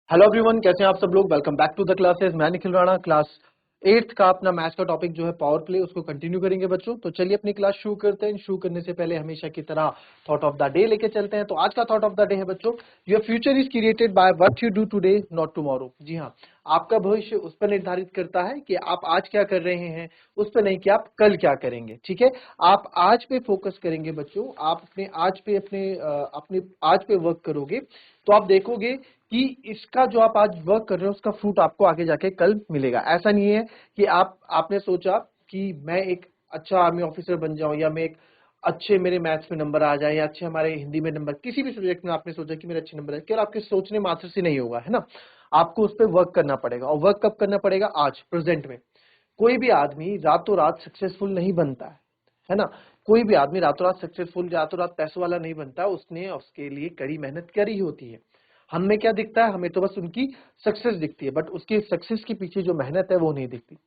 Hello everyone, कैसे हैं आप सब लोग। Welcome back to the classes. मैं निखिल राणा। क्लास 8th का अपना मैथ्स का टॉपिक जो है पावर प्ले, उसको कंटिन्यू करेंगे बच्चों। तो चलिए अपनी क्लास शुरू करते हैं। शुरू करने से पहले हमेशा की तरह थॉट ऑफ द डे लेके चलते हैं। तो आज का थॉट ऑफ द डे है बच्चों, your future is created by what you do today not tomorrow. जी हाँ, आपका भविष्य उस पर निर्धारित करता है कि आप आज क्या कर रहे हैं, उस पर नहीं कि आप कल क्या करेंगे। ठीक है, आप आज पे फोकस करेंगे बच्चों। आप अपने आज पे अपने आज पे वर्क करोगे तो आप देखोगे कि इसका जो आप आज वर्क कर रहे हो उसका फ्रूट आपको आगे जाके कल मिलेगा। ऐसा नहीं है कि आपने सोचा कि मैं एक अच्छा आर्मी ऑफिसर बन जाऊं, या मैं एक अच्छे मेरे मैथ्स में नंबर आ जाए, या अच्छे हमारे हिंदी में नंबर, किसी भी सब्जेक्ट में आपने सोचा कि मेरे अच्छे नंबर है, केवल आपके सोचने मात्र से नहीं होगा, है ना। आपको उस पर वर्क करना पड़ेगा। और वर्क कब करना पड़ेगा? आज, प्रेजेंट में। कोई भी आदमी रातों रात सक्सेसफुल नहीं बनता है ना। कोई भी आदमी रातों रात सक्सेसफुल, रातों रात पैसों वाला नहीं बनता। उसने उसके लिए कड़ी मेहनत करी होती है। हमें क्या दिखता है? हमें तो बस उनकी सक्सेस दिखती है, बट उसकी सक्सेस के पीछे जो मेहनत है वो नहीं दिखती।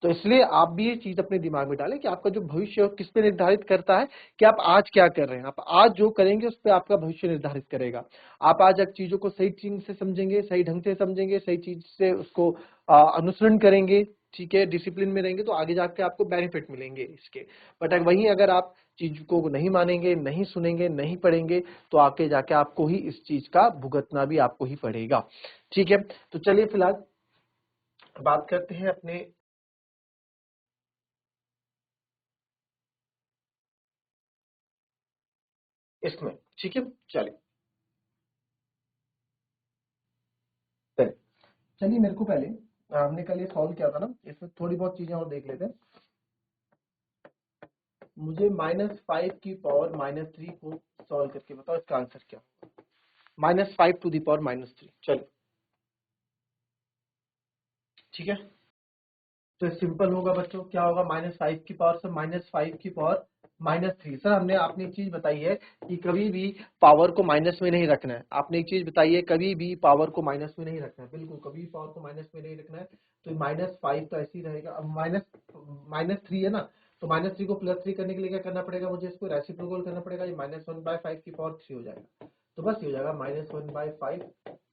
तो इसलिए आप भी ये चीज अपने दिमाग में डालें कि आपका जो भविष्य है किस पे निर्धारित करता है कि आप आज क्या कर रहे हैं। आप आज जो करेंगे उस पे आपका भविष्य निर्धारित करेगा। आप आज एक चीजों को सही चीज से समझेंगे, सही ढंग से समझेंगे, सही चीज से उसको अनुसरण करेंगे, ठीक है, डिसिप्लिन में रहेंगे, तो आगे जाके आपको बेनिफिट मिलेंगे इसके। बट वहीं अगर आप चीज को नहीं मानेंगे, नहीं सुनेंगे, नहीं पढ़ेंगे, तो आगे जाके आपको ही इस चीज का भुगतना भी आपको ही पड़ेगा। ठीक है, तो चलिए फिलहाल बात करते हैं अपने इसमें। ठीक है, चलिए चलिए चलिए मेरे को पहले हमने कल ये सॉल्व किया था ना, इसमें थोड़ी बहुत चीजें और देख लेते हैं। मुझे -5 की पावर -3 को सॉल्व करके बताओ इसका आंसर क्या। -5 टू द पावर -3। चलिए, ठीक है। तो सिंपल होगा बच्चों, क्या होगा? -5 की पावर से -5 की पावर -3। सर हमने आपने एक चीज बताई है कि कभी भी पावर को माइनस में नहीं रखना है। आपने एक चीज बताई है, कभी भी पावर को माइनस में नहीं रखना है। बिल्कुल, कभी भी पावर को माइनस में नहीं रखना है। तो -5 तो ऐसे ही रहेगा। अब -3 है ना, तो -3 को +3 करने के लिए क्या करना पड़ेगा? मुझे इसको रेसिप्रोकल करना पड़ेगा। ये -1/5 की पावर 3 हो जाएगा। तो बस ये हो जाएगा -1/5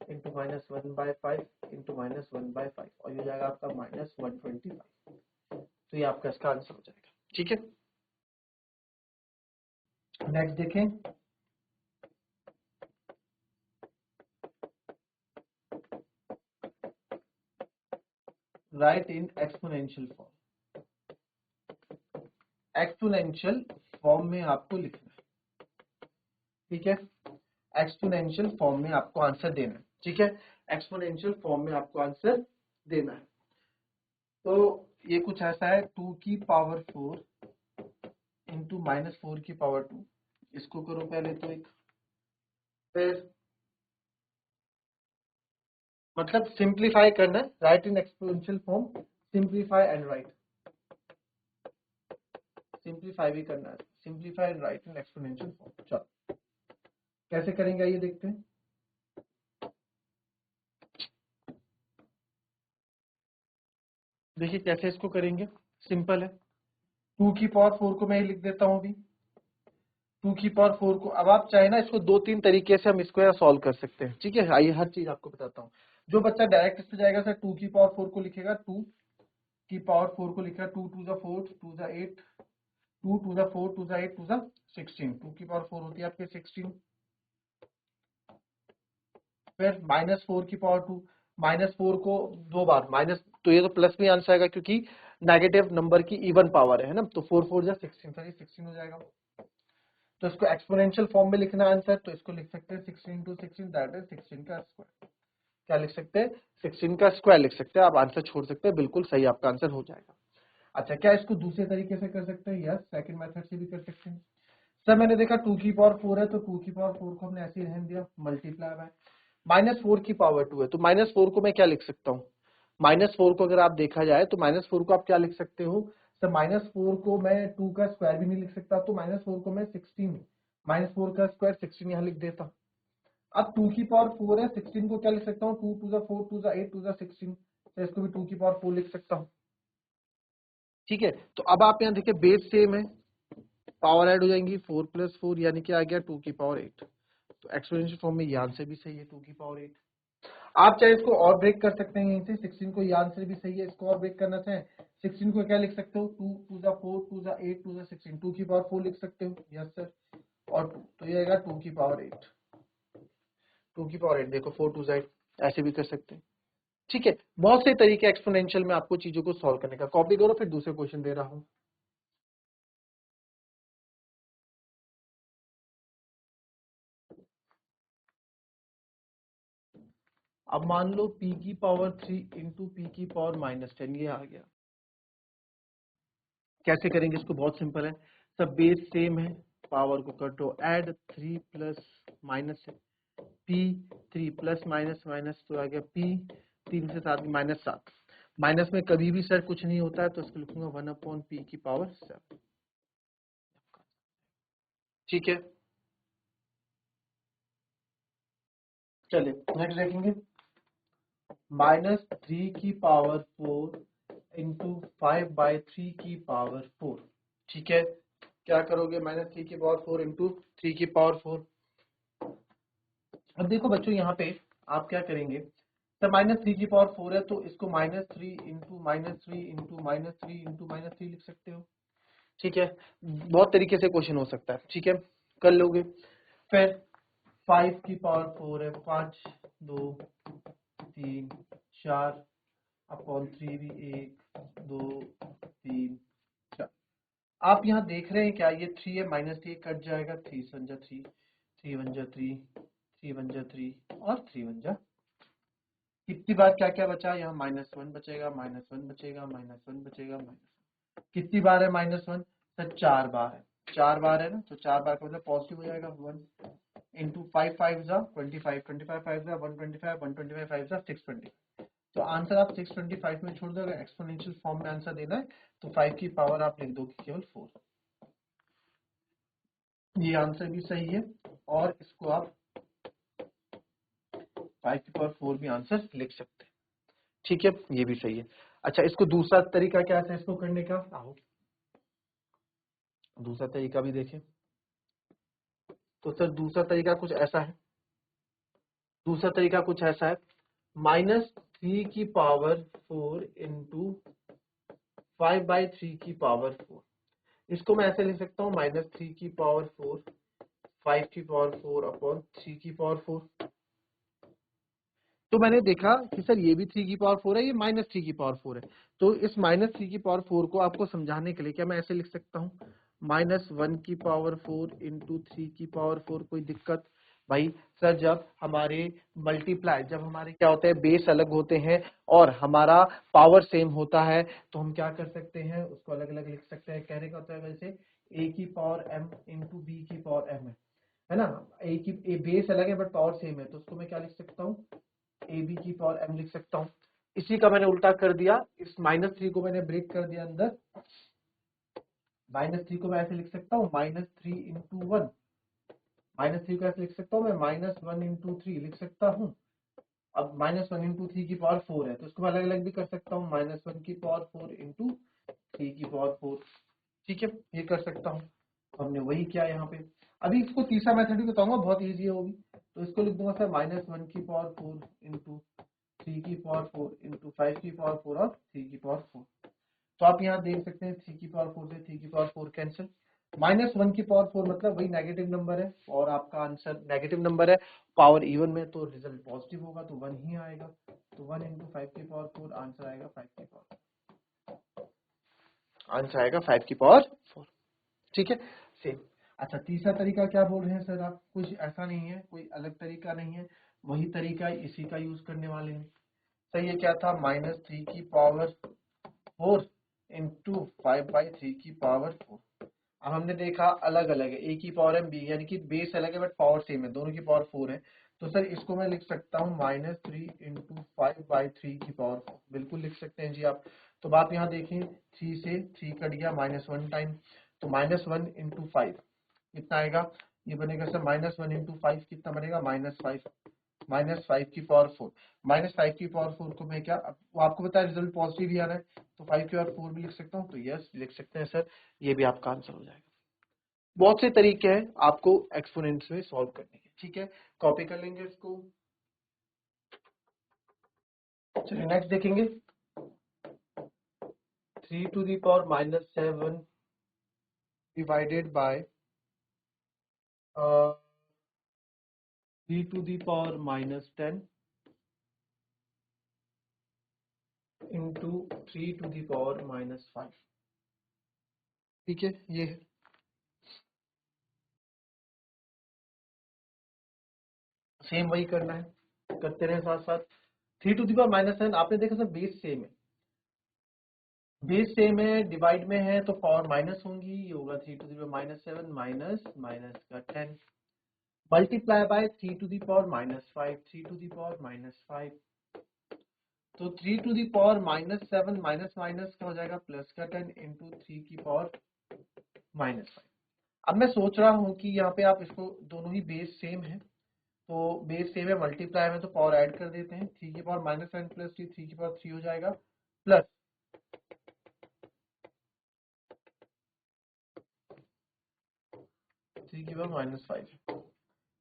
इंटू -1/5 इंटू -1/5, और ये हो जाएगा आपका -125। तो ये आपका इसका आंसर हो जाएगा। ठीक है, नेक्स्ट देखें। Right in exponential form. Exponential form में आपको लिखना है। ठीक है, एक्सपोनेंशियल फॉर्म में आपको आंसर देना है। ठीक है, एक्सपोनेंशियल फॉर्म में आपको आंसर देना है। तो ये कुछ ऐसा है, 2 की पावर 4 इंटू -4 की पावर 2। इसको करो पहले तो एक, फिर मतलब सिंप्लीफाई करना है। Right in exponential form, simplify and right. Simplify भी करना है, simplify and right in exponential form. चलो कैसे करेंगे ये देखते हैं। देखिए कैसे इसको करेंगे, सिंपल है। 2 की पावर 4 को मैं लिख देता हूं अभी। 2 की पावर 4 को, अब आप चाहे ना इसको 2-3 तरीके से हम इसको सॉल्व कर सकते हैं। ठीक है, आइए हर चीज आपको बताता हूँ। जो बच्चा डायरेक्ट इस पे जाएगा सर, 2 की पावर 4 को लिखेगा, 2 की पावर 4 को लिखेगा, 2 to the 4 2 the 8, 2 to the 4 2 the 8 2 the 16। 2 की पावर 4 होती है आपके 16। फिर -4 की पावर 2, -4 को 2 बार माइनस, तो ये तो प्लस में आंसर आएगा क्योंकि नेगेटिव नंबर की इवन पावर है ना। तो 4 4 जा 16, सर ये 16 हो जाएगा। तो इसको एक्सपोनेंशियल फॉर्म में लिखना आंसर, तो इसको लिख सकते हैं 16 × 16, दैट इज 16 का स्क्वायर। क्या लिख सकते हैं? 16 का स्क्वायर लिख सकते हैं। आप आंसर छोड़ सकते हैं, बिल्कुल सही आपका आंसर हो जाएगा। अच्छा, क्या इसको दूसरे तरीके से कर सकते हैं? यस, सेकंड मेथड से भी कर सकते हैं। सर मैंने देखा 2 की पावर 4 है, तो 2 की पावर 4 को हमने ऐसे ही रहने दिया, मल्टीप्लाई बाय -4 की पावर 2 है, तो -4 को मैं क्या लिख सकता हूँ? -4 को अगर आप देखा जाए तो -4 को आप क्या लिख सकते हो? सर -4 को मैं 2 का स्क्वायर भी नहीं लिख सकता, तो -4 को मैं 16, -4 का स्क्वायर 16 यहाँ लिख देता हूँ। अब 2 की पावर 4 है, 16 को क्या लिख सकता हूँ? 2 टू द 4 2 द 8 2 द 16, तो इसको भी 2 की पावर 4 लिख सकता हूँ। ठीक है, तो अब आप यहाँ देखिए बेस सेम है, पावर ऐड हो जाएंगी, 4 + 4 यानी कि आ गया 2 की पावर 8। तो एक्सपोनेंशियल फॉर्म में ये आंसर भी सही है, 2 की पावर 8। आप चाहे इसको और ब्रेक कर सकते हैं यहीं से, 16 को, ये आंसर भी सही है, इसको और ब्रेक करना चाहें 16 को क्या लिख सकते हो, 2 2 जा 4 2 जा 8 2 जा 16, 2 की पावर 4 लिख सकते हो, यस सर, और 2 तो ये आएगा 2 की पावर 8, 2 की पावर 8 देखो 4 2 जा 8, ऐसे भी कर सकते हैं। ठीक है, बहुत से तरीके एक्सपोनेंशियल में आपको चीजों को सॉल्व करने का। कॉपी करो, फिर दूसरे क्वेश्चन दे रहा हूं। अब मान लो p की पावर 3 इंटू पी की पावर -10, ये आ गया। कैसे करेंगे इसको, बहुत सिंपल है, सब बेस सेम है, पावर को कटो, ऐड 3 प्लस माइनस है, p 3 प्लस माइनस माइनस तो आ गया p 3 से 7 -7, माइनस में कभी भी सर कुछ नहीं होता है, तो इसको लिखूंगा 1/p की पावर 7। ठीक है, चलिए नेक्स्ट देखेंगे, -3 की पावर 4 इंटू 5/3 की पावर 4। ठीक है, क्या करोगे, -3 की पावर 4 इंटू 3 की पावर 4। अब देखो बच्चों यहाँ पे आप क्या करेंगे, तो -3 की पावर 4 है, तो इसको -3 इंटू -3 इंटू -3 इंटू -3 लिख सकते हो। ठीक है, बहुत तरीके से क्वेश्चन हो सकता है, ठीक है, कर लोगे। फिर 5 की पावर 4 है, 5 2 3 4 अपॉन 3 भी 1 2 3 4। आप यहाँ देख रहे हैं क्या, ये 3 है, -3 कट जाएगा, 3 1 जा 3 3 1 जा 3 3 1 जा 3 और 3 1 जा, कितनी बार क्या क्या बचा, यहाँ -1 बचेगा, -1 बचेगा, -1 बचेगा, कितनी बार है -1, सर 4 बार है, 4 बार है ना, तो 4 बार का मतलब पॉजिटिव हो जाएगा, 1 इंटू 5 5 जा 25 25 5 जा 125 125 5 जा 620। तो आंसर आप 625 में छोड़ दो, अगर एक्सपोनेंशियल फॉर्म में आंसर देना है तो 5 की पावर आप लिख दो केवल 4। ये आंसर भी सही है, और इसको आप 5 की पावर 4 भी आंसर लिख सकते हैं। ठीक है, ये भी सही है। अच्छा, इसको दूसरा तरीका क्या है इसको करने का, आओ दूसरा तरीका भी देखें। तो सर दूसरा तरीका कुछ ऐसा है, दूसरा तरीका कुछ ऐसा है, -3 की पावर 4 इंटू 5/3 की पावर 4। इसको मैं ऐसे लिख सकता हूँ, -3 की पावर 4 5 की पावर 4 अपॉन 3 की पावर 4। तो मैंने देखा कि सर ये भी 3 की पावर 4 है, ये -3 की पावर 4 है, तो इस -3 की पावर 4 को आपको समझाने के लिए क्या मैं ऐसे लिख सकता हूँ, -1 की पावर 4 इंटू 3 की पावर 4। कोई दिक्कत भाई, सर जब हमारे मल्टीप्लाई, जब हमारे क्या होते हैं, बेस अलग होते हैं और हमारा पावर सेम होता है, तो हम क्या कर सकते हैं, उसको अलग अलग लिख सकते हैं। कहने का होता है वैसे a की पावर m इंटू बी की पावर m है ना, ए बेस अलग है बट पावर सेम है, तो उसको मैं क्या लिख सकता हूँ, ए बी की पावर m लिख सकता हूँ। इसी का मैंने उल्टा कर दिया, इस -3 को मैंने ब्रेक कर दिया अंदर, -3 को मैं ऐसे लिख सकता हूँ, -3 इंटू 1, -3 को ऐसे लिख सकता हूँ मैं, -1 इंटू 3 लिख सकता हूँ। अब -1 इंटू 3 की पावर 4 है, तो इसको मैं अलग अलग भी कर सकता हूँ, -1 की पावर 4 इंटू 3 की पावर 4। ठीक है, ये कर सकता हूँ, हमने वही किया यहाँ पे। अभी इसको तीसरा मेथड भी बताऊंगा, बहुत इजी है वो भी। तो इसको लिख दूंगा सर, -1 की पावर 4 इंटू 3 की पावर 4 इंटू 5 की पावर 4 और 3 की पावर 4। तो आप यहाँ देख सकते हैं 3 की पावर 4 से 3 की पावर 4 कैंसिल, -1 की पावर 4 मतलब वही नेगेटिव नंबर है, और आपका आंसर नेगेटिव नंबर है, पावर इवन में तो रिजल्ट पॉजिटिव होगा, तो 1 ही आएगा। तो 1 इंटू 5 की पावर 4, आंसर आएगा 5 की पावर, आंसर आएगा 5 की पावर 4। ठीक है, सेम। अच्छा, तीसरा तरीका क्या बोल रहे हैं सर आप, कुछ ऐसा नहीं है, कोई अलग तरीका नहीं है, वही तरीका इसी का यूज करने वाले हैं। सर ये क्या था, -3 की पावर 4 इंटू 5/3 की पावर 4। अब हमने देखा अलग अलग है, ए की पावर m b, यानी कि बेस अलग है बट पावर सेम है, दोनों की पावर 4 है। तो सर इसको मैं लिख सकता हूँ -3 इंटू 5/3 की पावर 4, बिल्कुल लिख सकते हैं जी आप। तो आप यहाँ देखें, 3 से 3 कट गया, -1 टाइम, तो -1 इंटू 5 कितना आएगा, ये बनेगा सर -1 इंटू 5 कितना बनेगा, -5, -5 की पावर 4। -5 की पावर 4 को मैं क्या, वो आपको पता है रिजल्ट पॉजिटिव ही आ रहा है, तो 5 की पावर 4 भी लिख सकता हूँ, तो यस लिख सकते हैं सर, ये भी आपका आंसर हो जाएगा। बहुत से तरीके हैं आपको एक्सपोनेंट्स में सॉल्व करने के, ठीक है, कॉपी कर लेंगे इसको। चलिए नेक्स्ट देखेंगे 3 to the power minus 7 divided by 3 to the power minus 10 into 3 to the power minus 5। ठीक है, ये है सेम वही करना है, करते रहे साथ साथ। 3 to the power minus 7 आपने देखा सर बेस सेम है, बेस सेम है, डिवाइड में है तो पावर माइनस होंगी, ये होगा 3 to the power minus 7 minus minus का 10 multiply by 3 to the power minus 5, 3 to the power minus 5, तो 3 to the power minus 7 minus minus का हो जाएगा प्लस का 10 इंटू 3 की पावर माइनस 5। अब मैं सोच रहा हूँ कि यहाँ पे आप इसको दोनों ही बेस सेम है, तो बेस सेम है मल्टीप्लाई में तो पावर ऐड कर देते हैं, 3 की पावर माइनस 7 प्लस 3, 3 की पावर 3 हो जाएगा प्लस 3 की पावर माइनस 5।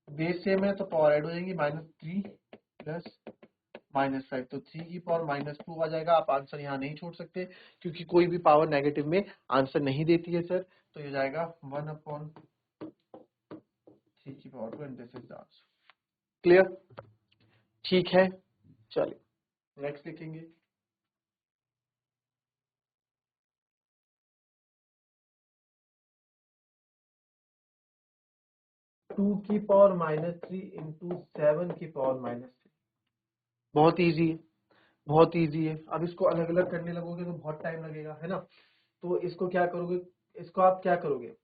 बेस सेम है तो पावर ऐड हो जाएंगी -3 प्लस -5, तो 3 की पावर -2 आ जाएगा। आप आंसर यहाँ नहीं छोड़ सकते क्योंकि कोई भी पावर नेगेटिव में आंसर नहीं देती है सर, तो ये जाएगा 1/3 की power 2 and this is the answer. Clear? ठीक है, चलिए नेक्स्ट लिखेंगे। टू की पावर -3 इंटू 7 की पावर -3। बहुत इजी है, बहुत इजी है। अब इसको अलग अलग करने लगोगे तो बहुत टाइम लगेगा, है ना। तो इसको क्या करोगे, इसको आप क्या करोगे,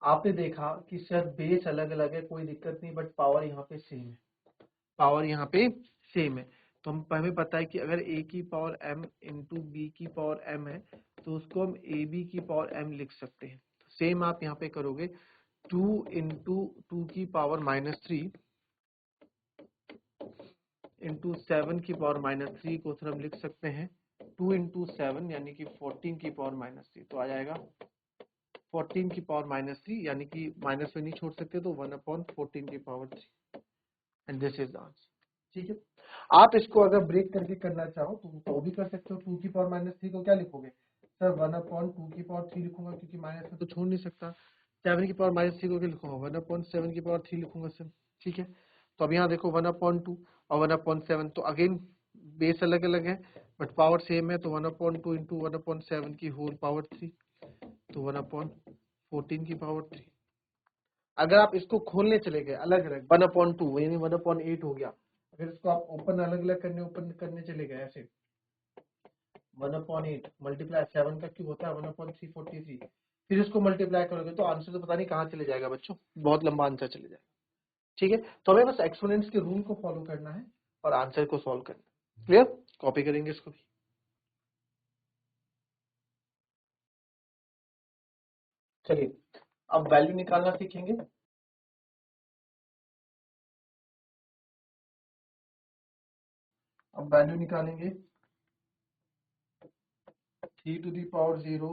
आपने देखा कि सर बेस अलग अलग है, कोई दिक्कत नहीं, बट पावर यहाँ पे सेम है, पावर यहाँ पे सेम है। तो हम हमें पता है कि अगर a की पावर m इंटू बी की पावर m है तो उसको हम ए बी की पावर m लिख सकते हैं। सेम आप यहाँ पे करोगे, 2 इंटू 2 की पावर -3 इंटू 7 की पावर -3 को फिर हम लिख सकते हैं 2 इंटू 7 यानी कि 14 की पावर -3, तो आ जाएगा 14 की पावर -3 यानी कि माइनस में नहीं छोड़ सकते, तो 1/14 की power 3 and this is the answer. ठीक है, आप इसको अगर ब्रेक करके करना चाहो तो भी कर सकते हो। 2 की पावर -3 को क्या लिखोगे सर, 1/2 की पावर 3 लिखूंगा क्योंकि माइनस में तो छोड़ नहीं सकता। 7 की पावर -3 को क्या लिखूंगा, 1/7 की पावर 3 लिखूंगा सर। ठीक है, तो अब यहाँ देखो 1/2 और 1/7, तो अगेन बेस अलग अलग है बट पावर सेम है, तो 1/2 इंटू 1/7 की होल पावर 3, तो 1/14 की पावर 3। अगर आप इसको खोलने चले गए अलग अलग 1/2 यानी 1/8 हो गया, अगर इसको आप ओपन अलग अलग करने ओपन करने चले गए ऐसे 1/8 मल्टीप्लाई 7 का क्यूब होता है 1/343, फिर इसको मल्टीप्लाई करोगे तो आंसर तो पता नहीं कहाँ चले जाएगा बच्चों, बहुत लंबा आंसर चले जाएगा। ठीक है, तो हमें बस एक्सपोनेंट्स के रूल को फॉलो करना है और आंसर को सॉल्व करना है। क्लियर? कॉपी करेंगे इसको भी। चलिए अब वैल्यू निकालना सीखेंगे। अब वैल्यू निकालेंगे 3 to the power 0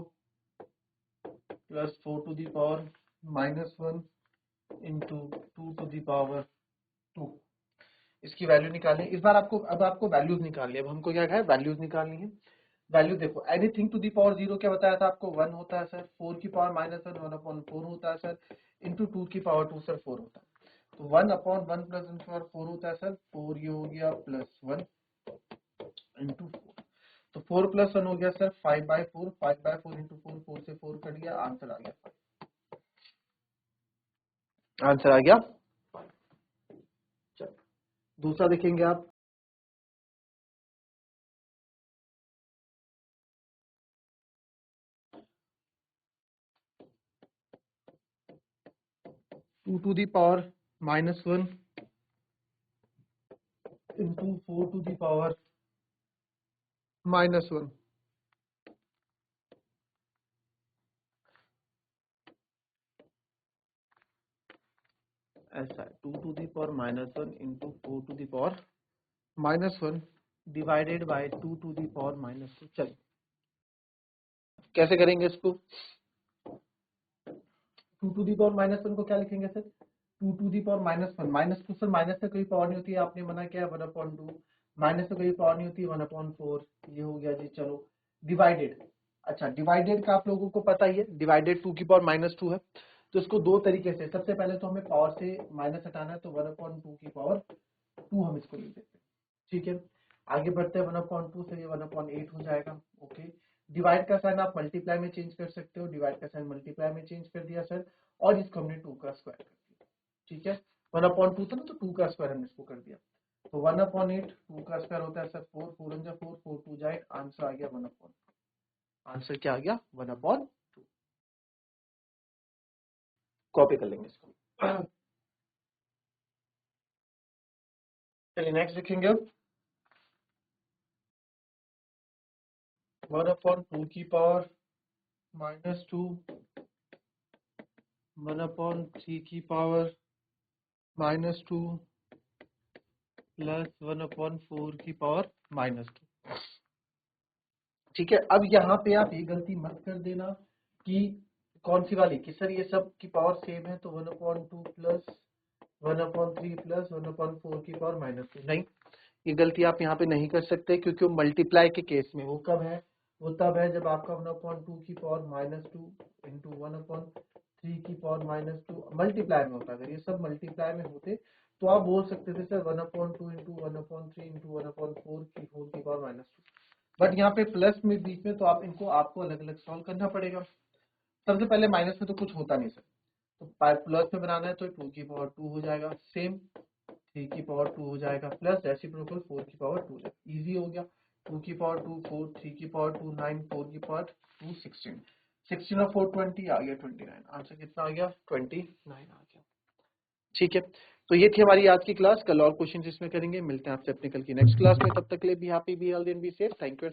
plus 4 to the power -1 into 2 to the power 2। इसकी वैल्यू निकालनी है। इस बार आपको, अब आपको वैल्यूज निकालनी है। अब हमको क्या है, वैल्यूज निकालनी है। वैल्यू देखो, एनीथिंग टू दी पावर 0 क्या बताया था आपको, 1 होता है सर, 4 की पावर -1 1/4 होता है सर, इंटू 2 की पावर 2 सर 4 होता है, तो 1/1 प्लस 4 होता है सर 4, ये हो गया +1 इंटू 4, तो 4 + 1 हो गया सर 5/4, 5/4 इंटू 4, 4 से 4 कट गया, आंसर आ गया, आंसर आ गया। चलो दूसरा देखेंगे आप, two to the power -1 into 4 to the power -1। ऐसा है, 2 to the power -1 into 4 to the power -1 divided by 2 to the power -2। चलिए कैसे करेंगे इसको, 2 टू दी पावर -1 को क्या लिखेंगे sir, 2 to the power -1, minus को सर माइनस से कोई पावर नहीं होती है, आपने मना किया 1/2 माइनस तो कभी पावर नहीं होती, 1/4 ये हो गया जी। चलो डिवाइडेड, अच्छा डिवाइडेड का आप लोगों को पता ही है, डिवाइडेड 2 की पावर -2 है। तो इसको दो तरीके से, सबसे पहले तो हमें पावर से माइनस हटाना है, तो 1/2 की पावर 2 हम इसको लिख देते हैं, ठीक है। आगे बढ़ते हैं, 1/2 से ये 1/8 हो जाएगा, ओके। डिवाइड का साइन आप मल्टीप्लाई में चेंज कर सकते हो, डिवाइड का साइन मल्टीप्लाई में चेंज कर दिया सर, और इसको हमने 2 का स्क्वायर कर दिया, ठीक है। 1/2 था ना, तो 2 का स्क्वायर हमने इसको कर दिया, तो 1/8 2 का स्क्वायर होता है सर 4, 4 जा 4, 4 2 जा 8, आंसर आ गया 1/2। आंसर क्या आ गया? 1/2। कॉपी कर लेंगे इसको। चलिए नेक्स्ट लिखेंगे, 1/2 की पावर -2, 1/3 की पावर -2 प्लस 1/4 की पावर -2, ठीक है। अब यहाँ पे आप ये गलती मत कर देना कि कौन सी वाली, कि सर ये सब की पावर सेम है, तो 1/2 प्लस 1/3 प्लस 1/4 की पावर -2, नहीं, ये गलती आप यहाँ पे नहीं कर सकते, क्योंकि वो मल्टीप्लाई के केस में, वो कब है, वो तब है जब आपका 1/2 की पावर -2 इंटू 1/3 की पावर -2 मल्टीप्लाई में होता। अगर ये सब मल्टीप्लाई में होते तो आप बोल सकते थे सर 1/2 इंटू 1/3 इंटू 1/4 की होल की पावर -2, बट यहाँ पे प्लस में बीच में, तो आप इनको आपको अलग अलग सॉल्व करना पड़ेगा। सबसे पहले माइनस में तो कुछ होता नहीं सर, तो प्लस में बनाना है तो 2 की पावर 2 हो जाएगा, सेम 3 की पावर 2 हो जाएगा, प्लस रेसिप्रोकल 4 की पावर 2 हो जाएगा, इजी हो गया। 2 की पावर 2 4, 3 की पावर 2 9, 4 की पावर 2 16, 16 और 4 20 आ गया 29, आंसर कितना आ गया? 29 आ गया, ठीक है। तो ये थी हमारी आज की क्लास, कल और क्वेश्चन इसमें करेंगे, मिलते हैं आपसे अपनी कल की नेक्स्ट क्लास में, तब तक के लिए be happy, be healthy and be safe, thank you.